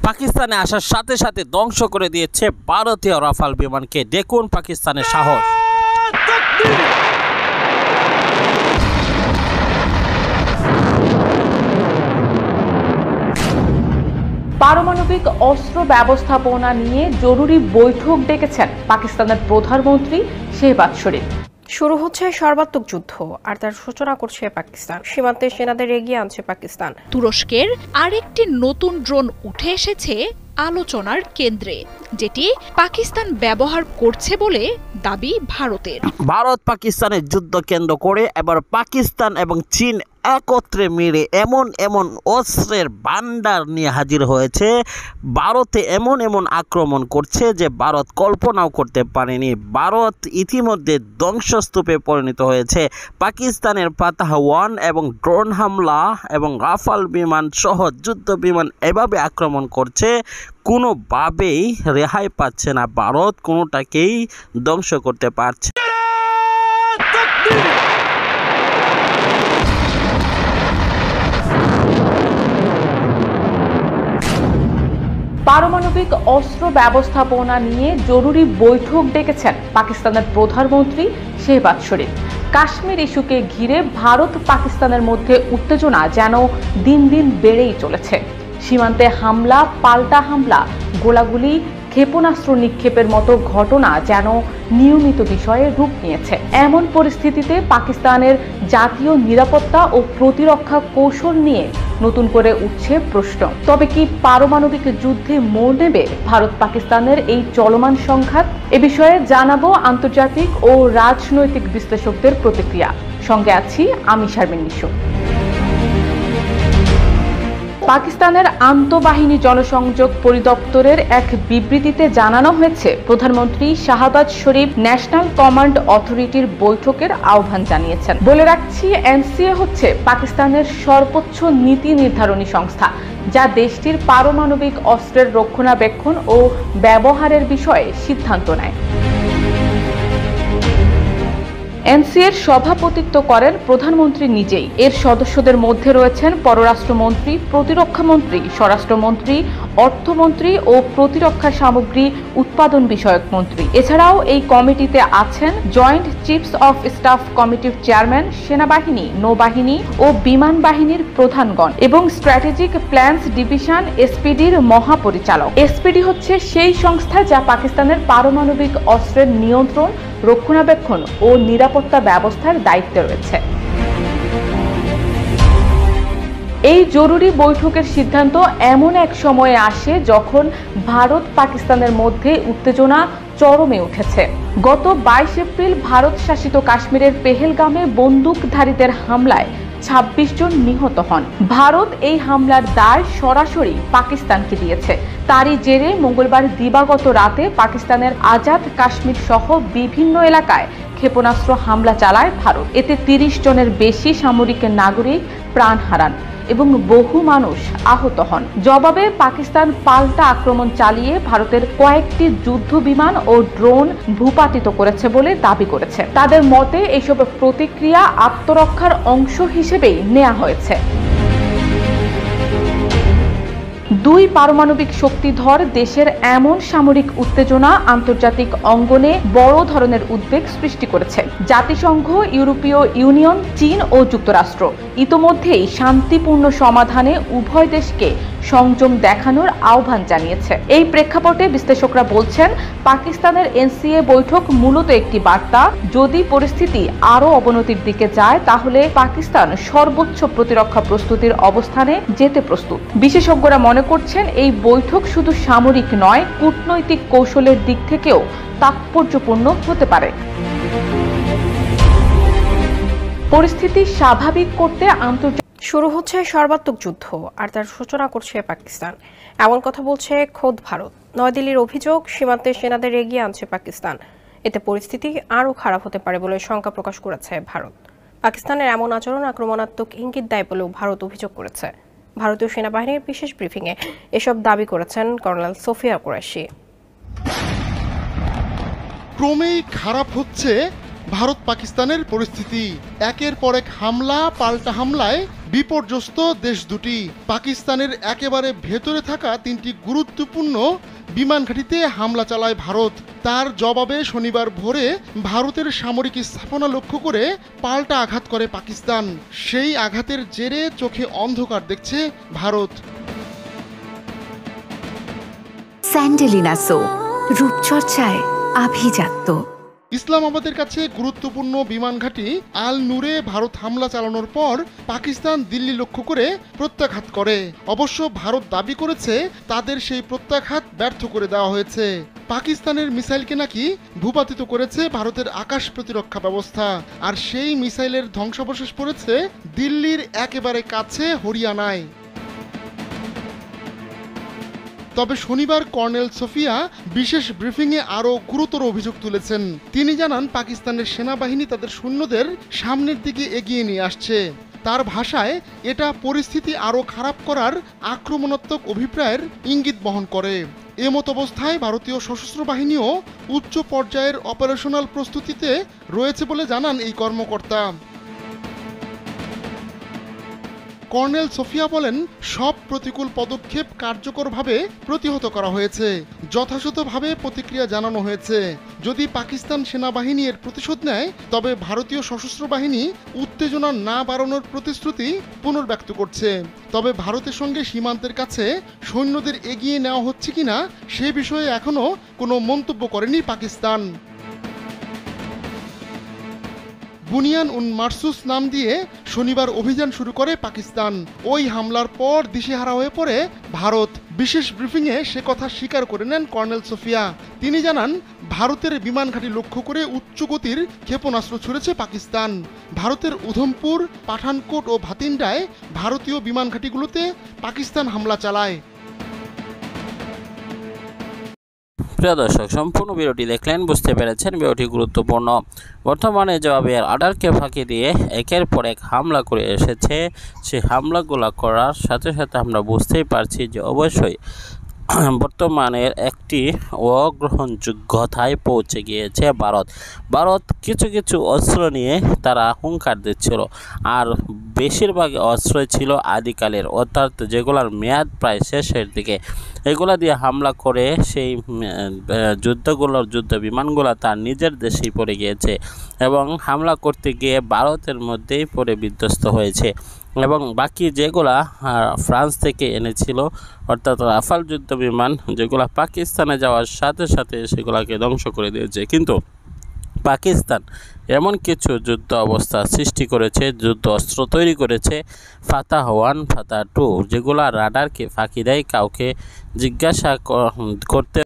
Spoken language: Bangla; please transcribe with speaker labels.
Speaker 1: পাকিস্তানে আসার সাথে সাথে ধ্বংস করে দিয়েছে ভারতীয় রাফাল বিমানকে। দেখুন পাকিস্তানের সাহস।
Speaker 2: পারমাণবিক অস্ত্র ব্যবস্থাপনা নিয়ে জরুরি বৈঠক ডেকেছেন পাকিস্তানের প্রধানমন্ত্রী শেহবাজ শরীফ।
Speaker 3: শুরু হচ্ছে সর্বাত্মক যুদ্ধ, আর তার সূচনা করছে পাকিস্তান। সীমান্তে সেনাদের এগিয়ে আনছে পাকিস্তান।
Speaker 4: তুরস্কের আরেকটি নতুন ড্রোন উঠে এসেছে আলোচনার কেন্দ্রে, যেটি পাকিস্তান ব্যবহার করছে বলে দাবি ভারতের।
Speaker 1: ভারত পাকিস্তানের যুদ্ধ কেন্দ্র করে এবার পাকিস্তান এবং চীন একত্রে মিলে এমন অস্ত্রের ভান্ডার নিয়ে হাজির হয়েছে। ভারতে এমন আক্রমণ করছে যে ভারত কল্পনাও করতে পারেনি। ভারত ইতিমধ্যে ধ্বংসস্তূপে পরিণত হয়েছে। পাকিস্তানের ফাতাহ 1 এবং ড্রোন হামলা এবং রাফাল বিমান সহ যুদ্ধ বিমান এভাবে আক্রমণ করছে, কোনোভাবেই রেহাই পাচ্ছে না ভারত, কোনোটাকেই ধ্বংস করতে পারছে।
Speaker 2: পারমাণবিক অস্ত্র ব্যবস্থাপনা নিয়ে জরুরি বৈঠক ডেকেছেন পাকিস্তানের প্রধানমন্ত্রী শেহবাজ শরীফ। কাশ্মীর ইস্যুকে ঘিরে ভারত পাকিস্তানের মধ্যে উত্তেজনা যেন দিন দিন বেড়েই চলেছে। সীমান্তে হামলা, পাল্টা হামলা, গোলাগুলি, ক্ষেপণাস্ত্র নিক্ষেপের মতো ঘটনা যেন নিয়মিত বিষয়ে রূপ নিয়েছে। এমন পরিস্থিতিতে পাকিস্তানের জাতীয় নিরাপত্তা ও প্রতিরক্ষা কৌশল নিয়ে নতুন করে উঠছে প্রশ্ন। তবে কি পারমাণবিক যুদ্ধে মোড় নেবে ভারত পাকিস্তানের এই চলমান সংঘাত? এ বিষয়ে জানাবো আন্তর্জাতিক ও রাজনৈতিক বিশ্লেষকদের প্রতিক্রিয়া। সঙ্গে আছি আমি শারমিন নিশো। পাকিস্তানের আন্তঃবাহিনী জনসংযোগ পরিদপ্তরের এক বিবৃতিতে জানানো হয়েছে, প্রধানমন্ত্রী শাহবাজ শরীফ ন্যাশনাল কমান্ড অথরিটির বৈঠকের আহ্বান জানিয়েছেন। বলে রাখছি, এনসিএ হচ্ছে পাকিস্তানের সর্বোচ্চ নীতি নির্ধারণী সংস্থা, যা দেশটির পারমাণবিক অস্ত্রের রক্ষণাবেক্ষণ ও ব্যবহারের বিষয়ে সিদ্ধান্ত নেয়। এনসিএর সভাপতিত্ব করেন প্রধানমন্ত্রী নিজেই। এর সদস্যদের মধ্যে রয়েছেন পররাষ্ট্রমন্ত্রী, প্রতিরক্ষামন্ত্রী, স্বরাষ্ট্রমন্ত্রী, অর্থমন্ত্রী ও প্রতিরক্ষা সামগ্রী উৎপাদন বিষয়ক মন্ত্রী। এছাড়াও এই কমিটিতে আছেন জয়েন্ট চিফস অফ স্টাফ কমিটির চেয়ারম্যান, সেনাবাহিনী, নৌবাহিনী ও বিমান বাহিনীর প্রধানগণ এবং স্ট্র্যাটেজিক প্ল্যানস ডিভিশন এসপিডির মহাপরিচালক। এসপিডি হচ্ছে সেই সংস্থা যা পাকিস্তানের পারমাণবিক অস্ত্রের নিয়ন্ত্রণ, রক্ষণাবেক্ষণ ও নিরাপত্তা ব্যবস্থার দায়িত্বে রয়েছে। এই জরুরি বৈঠকের সিদ্ধান্ত এমন এক সময়ে আসে যখন ভারত পাকিস্তানের মধ্যে উত্তেজনা চরমে উঠেছে। গত 22 এপ্রিল ভারত শাসিত কাশ্মীরের পেহেলগামে বন্দুকধারীদের হামলায় 26 জন নিহত হন। ভারত এই হামলার দায় সরাসরি পাকিস্তানকে দিয়েছে। তারই জেরে মঙ্গলবার দিবাগত রাতে পাকিস্তানের আজাদ কাশ্মীর সহ বিভিন্ন এলাকায় ক্ষেপণাস্ত্র হামলা চালায় ভারত। এতে 30 জনের বেশি সামরিক নাগরিক প্রাণ হারান এবং বহু মানুষ আহত হন। জবাবে পাকিস্তান পাল্টা আক্রমণ চালিয়ে ভারতের কয়েকটি যুদ্ধ বিমান ও ড্রোন ভূপাতিত করেছে বলে দাবি করেছে। তাদের মতে এইসব প্রতিক্রিয়া আত্মরক্ষার অংশ হিসেবেই নেওয়া হয়েছে। দুই পারমাণবিক শক্তিধর দেশের এমন সামরিক উত্তেজনা আন্তর্জাতিক অঙ্গনে বড় ধরনের উদ্বেগ সৃষ্টি করেছে। জাতিসংঘ, ইউরোপীয় ইউনিয়ন, চীন ও যুক্তরাষ্ট্র ইতোমধ্যেই শান্তিপূর্ণ সমাধানে উভয় দেশকে সংযম দেখানোর আহ্বান জানিয়েছে। এই প্রেক্ষাপটে বিশ্লেষকরা বলছেন, পাকিস্তানের এনসিএ বৈঠক মূলত একটি বার্তা। যদি পরিস্থিতি আরও অবনতির দিকে যায় তাহলে পাকিস্তান সর্বোচ্চ প্রতিরক্ষা প্রস্তুতির অবস্থানে যেতে প্রস্তুত। বিশেষজ্ঞরা মনে করছেন, এই বৈঠক শুধু সামরিক নয়, কূটনৈতিক কৌশলের দিক থেকেও তাৎপর্যপূর্ণ হতে পারে। পরিস্থিতি স্বাভাবিক করতে
Speaker 3: শুরু হচ্ছে সর্বাত্মক যুদ্ধ, আর তার সূচনা করছে পাকিস্তান। এমন কথা বলছে খোদ ভারত। নয়াদিল্লির অভিযোগ, সীমান্তে সেনাদের এগিয়ে আনছে পাকিস্তান। এতে পরিস্থিতি আরও খারাপ হতে পারে বলে শঙ্কা প্রকাশ করেছে ভারত। পাকিস্তানের এমন আচরণ আক্রমণাত্মক ইঙ্গিত দেয় বলেও ভারত অভিযোগ করেছে। ভারতীয় সেনাবাহিনীর বিশেষ ব্রিফিংয়ে এসব দাবি করেছেন কর্নেল সোফিয়া কুরাইশি।
Speaker 5: ক্রমেই খারাপ হচ্ছে ভারত পাকিস্তানের পরিস্থিতি। একের পর এক হামলা পাল্টা হামলায় বিপর্যস্ত দেশ দুটি। পাকিস্তানের একেবারে ভেতরে থাকা 3টি গুরুত্বপূর্ণ বিমান ঘাঁটিতে হামলা চালায় ভারত। তার জবাবে শনিবার ভোরে ভারতের সামরিক স্থাপনা লক্ষ্য করে পাল্টা আঘাত করে পাকিস্তান। সেই আঘাতের জেরে চোখে অন্ধকার দেখছে ভারত।
Speaker 6: স্যান্ডেলিনা সো, রূপচর্চায় আভিজাত্য।
Speaker 5: ইসলামাবাদের কাছে গুরুত্বপূর্ণ বিমান ঘাঁটি আল নূরে ভারত হামলা চালানোর পর পাকিস্তান দিল্লি লক্ষ্য করে প্রত্যাঘাত করে। অবশ্য ভারত দাবি করেছে তাদের সেই প্রত্যাঘাত ব্যর্থ করে দেওয়া হয়েছে। পাকিস্তানের মিসাইলকে নাকি ভূপাতিত করেছে ভারতের আকাশ প্রতিরক্ষা ব্যবস্থা, আর সেই মিসাইলের ধ্বংসাবশেষ পড়েছে দিল্লির একেবারে কাছে হরিয়ানায়। তবে শনিবার কর্নেল সোফিয়া বিশেষ ব্রিফিংয়ে আরও গুরুতর অভিযোগ তুলেছেন। তিনি জানান পাকিস্তানের সেনাবাহিনী তাদের সৈন্যদের সামনের দিকে এগিয়ে নিয়ে আসছে। তার ভাষায় এটা পরিস্থিতি আরও খারাপ করার আক্রমণাত্মক অভিপ্রায়ের ইঙ্গিত বহন করে। এমত অবস্থায় ভারতীয় সশস্ত্র বাহিনীও উচ্চ পর্যায়ের অপারেশনাল প্রস্তুতিতে রয়েছে বলে জানান এই কর্মকর্তা। কর্নেল সোফিয়া বলেন, সব প্রতিকূল পদক্ষেপ কার্যকরভাবে প্রতিহত করা হয়েছে, যথাযথভাবে প্রতিক্রিয়া জানানো হয়েছে। যদি পাকিস্তান সেনাবাহিনী এর প্রতিশোধ নেয় তবে ভারতীয় সশস্ত্র বাহিনী উত্তেজনা না বাড়ানোর প্রতিশ্রুতি পুনর্ব্যক্ত করছে। তবে ভারতের সঙ্গে সীমান্তের কাছে সৈন্যদের এগিয়ে নেওয়া হচ্ছে কিনা সে বিষয়ে এখনও কোনো মন্তব্য করেনি পাকিস্তান। বুনিয়ান উন মারসুস নাম দিয়ে শনিবার অভিযান শুরু করে পাকিস্তান। ওই হামলার পর দিশেহারা হয়ে পড়ে ভারত। বিশেষ ব্রিফিংয়ে সে কথা স্বীকার করে নেন কর্নেল সোফিয়া। তিনি জানান, ভারতের বিমান ঘাঁটি লক্ষ্য করে উচ্চগতির ক্ষেপণাস্ত্র ছুড়েছে পাকিস্তান। ভারতের উধমপুর, পাঠানকোট ও ভাতিন্ডায় ভারতীয় বিমান ঘাঁটিগুলোতে পাকিস্তান হামলা চালায়।
Speaker 1: প্রিয় দর্শক, সম্পূর্ণ ভিডিওটি দেখলেন, বুঝতে পেরেছেন ভিডিওটি গুরুত্বপূর্ণ। বর্তমানে জবাবের অর্ডারকে ফাঁকি দিয়ে একের পর এক হামলা করে এসেছে। সেই হামলাগুলো করার সাথে সাথে আমরা বুঝতেই পারছি যে অবশ্যই বর্তমানের একটি অগ্রহণযোগ্যতায় পৌঁছে গিয়েছে ভারত কিছু কিছু অস্ত্র নিয়ে তারা হুঙ্কার দিচ্ছিল, আর বেশিরভাগ অস্ত্রই ছিল আদিকালের, অর্থাৎ যেগুলোর মেয়াদ প্রায় শেষের দিকে। এগুলা দিয়ে হামলা করে সেই যুদ্ধ বিমানগুলো তার নিজের দেশেই পড়ে গিয়েছে এবং হামলা করতে গিয়ে ভারতের মধ্যেই পড়ে বিধ্বস্ত হয়েছে। এবং বাকি যেগুলা ফ্রান্স থেকে এনেছিল, অর্থাৎ রাফাল যুদ্ধ বিমান, যেগুলো পাকিস্তানে যাওয়ার সাথে সাথে সেগুলোকে ধ্বংস করে দিয়েছে। কিন্তু পাকিস্তান এমন কিছু যুদ্ধ অবস্থা সৃষ্টি করেছে, যুদ্ধ অস্ত্র তৈরি করেছে, ফাতাহ 1, ফাতাহ 2, যেগুলো রাডারকে ফাঁকি দেয়, কাউকে জিজ্ঞাসা করতে